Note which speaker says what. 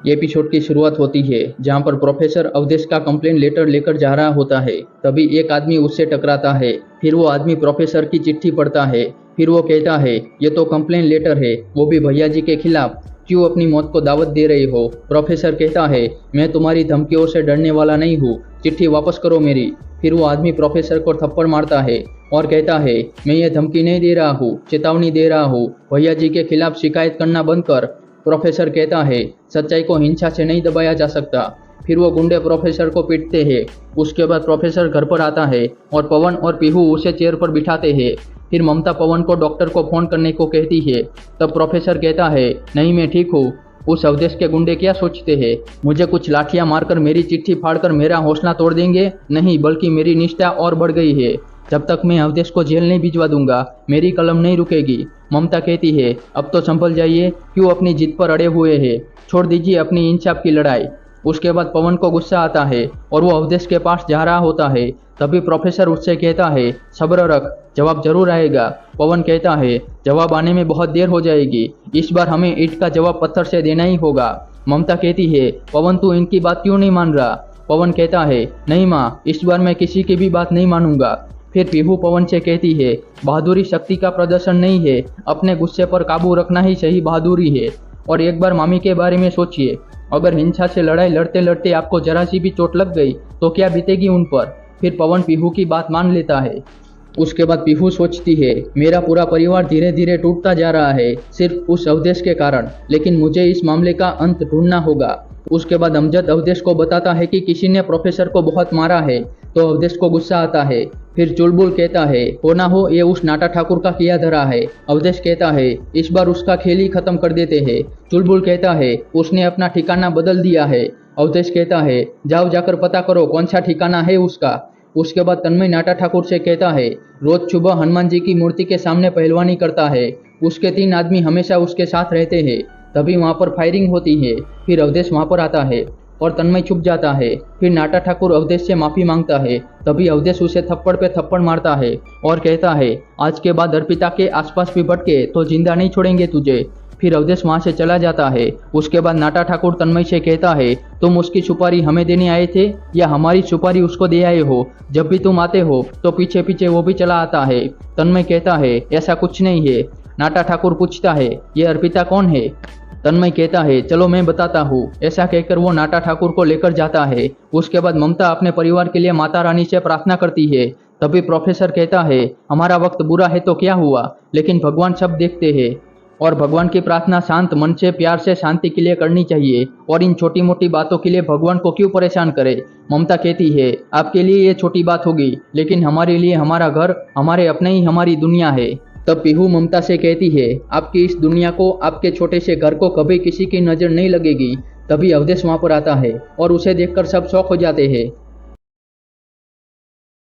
Speaker 1: ये एपिसोड की शुरुआत होती है जहां पर प्रोफेसर अवधेश का कंप्लेंट लेटर लेकर जा रहा होता है। तभी एक आदमी उससे टकराता है। फिर वो आदमी प्रोफेसर की चिट्ठी पढ़ता है। फिर वो कहता है ये तो कंप्लेंट लेटर है, वो भी भैया जी के खिलाफ। क्यों अपनी मौत को दावत दे रहे हो? प्रोफेसर कहता है मैं तुम्हारी धमकियों से डरने वाला नहीं हूँ, चिट्ठी वापस करो मेरी। फिर वो आदमी प्रोफेसर को थप्पड़ मारता है और कहता है मैं ये धमकी नहीं दे रहा हूँ, चेतावनी दे रहा हूँ, भैया जी के खिलाफ शिकायत करना बंद कर। प्रोफेसर कहता है सच्चाई को हिंसा से नहीं दबाया जा सकता। फिर वो गुंडे प्रोफेसर को पीटते हैं। उसके बाद प्रोफेसर घर पर आता है और पवन और पीहू उसे चेयर पर बिठाते हैं। फिर ममता पवन को डॉक्टर को फोन करने को कहती है। तब प्रोफेसर कहता है नहीं मैं ठीक हूँ। उस अवधेश के गुंडे क्या सोचते हैं, मुझे कुछ लाठियां मारकर मेरी चिट्ठी फाड़कर मेरा हौसला तोड़ देंगे? नहीं, बल्कि मेरी निष्ठा और बढ़ गई है। जब तक मैं अवधेश को जेल नहीं भिजवा दूंगा मेरी कलम नहीं रुकेगी। ममता कहती है अब तो संभल जाइए, क्यों अपनी जिद पर अड़े हुए हैं, छोड़ दीजिए अपनी इंसाफ की लड़ाई। उसके बाद पवन को गुस्सा आता है और वो अवधेश के पास जा रहा होता है। तभी प्रोफेसर उससे कहता है सब्र रख, जवाब जरूर आएगा। पवन कहता है जवाब आने में बहुत देर हो जाएगी, इस बार हमें ईंट का जवाब पत्थर से देना ही होगा। ममता कहती है पवन तू इनकी बात क्यों नहीं मान रहा? पवन कहता है नहीं माँ, इस बार मैं किसी की भी बात नहीं मानूंगा। फिर पीहू पवन से कहती है बहादुरी शक्ति का प्रदर्शन नहीं है, अपने गुस्से पर काबू रखना ही सही बहादुरी है। और एक बार मामी के बारे में सोचिए, अगर हिंसा से लड़ाई लड़ते लड़ते आपको जरा सी भी चोट लग गई तो क्या बीतेगी उन पर। फिर पवन पीहू की बात मान लेता है। उसके बाद पीहू सोचती है मेरा पूरा परिवार धीरे धीरे टूटता जा रहा है सिर्फ उस अवधेश के कारण, लेकिन मुझे इस मामले का अंत ढूंढना होगा। उसके बाद अमजद अवधेश को बताता है कि किसी ने प्रोफेसर को बहुत मारा है। तो अवधेश को गुस्सा आता है। फिर चुलबुल कहता है हो ना हो ये उस नाटा ठाकुर का किया धरा है। अवधेश कहता है इस बार उसका खेल ही खत्म कर देते हैं। चुलबुल कहता है उसने अपना ठिकाना बदल दिया है। अवधेश कहता है जाओ जाकर पता करो कौन सा ठिकाना है उसका। उसके बाद तन्मय नाटा ठाकुर से कहता है रोज सुबह हनुमान जी की मूर्ति के सामने पहलवानी करता है, उसके 3 आदमी हमेशा उसके साथ रहते हैं। तभी वहाँ पर फायरिंग होती है। फिर अवधेश वहाँ पर आता है और तन्मय छुप जाता है। फिर नाटा ठाकुर अवधेश से माफी मांगता है। तभी अवधेश उसे थप्पड़ पे थप्पड़ मारता है और कहता है आज के बाद अर्पिता के आसपास भी भटके तो जिंदा नहीं छोड़ेंगे तुझे। फिर अवधेश वहां से चला जाता है। उसके बाद नाटा ठाकुर तन्मय से कहता है तुम उसकी सुपारी हमें देने आए थे या हमारी सुपारी उसको दे आए हो? जब भी तुम आते हो तो पीछे पीछे वो भी चला आता है। तन्मय कहता है ऐसा कुछ नहीं है। नाटा ठाकुर पूछता है ये अर्पिता कौन है? तन्मय कहता है चलो मैं बताता हूँ। ऐसा कहकर वो नाटा ठाकुर को लेकर जाता है। उसके बाद ममता अपने परिवार के लिए माता रानी से प्रार्थना करती है। तभी प्रोफेसर कहता है हमारा वक्त बुरा है तो क्या हुआ, लेकिन भगवान सब देखते हैं और भगवान की प्रार्थना शांत मन से प्यार से शांति के लिए करनी चाहिए, और इन छोटी मोटी बातों के लिए भगवान को क्यों परेशान करे। ममता कहती है आपके लिए ये छोटी बात होगी, लेकिन हमारे लिए हमारा घर, हमारे अपने ही हमारी दुनिया है। तब पीहू ममता से कहती है आपकी इस दुनिया को, आपके छोटे से घर को कभी किसी की नजर नहीं लगेगी। तभी अवधेश वहां पर आता है और उसे देखकर सब शौक हो जाते हैं।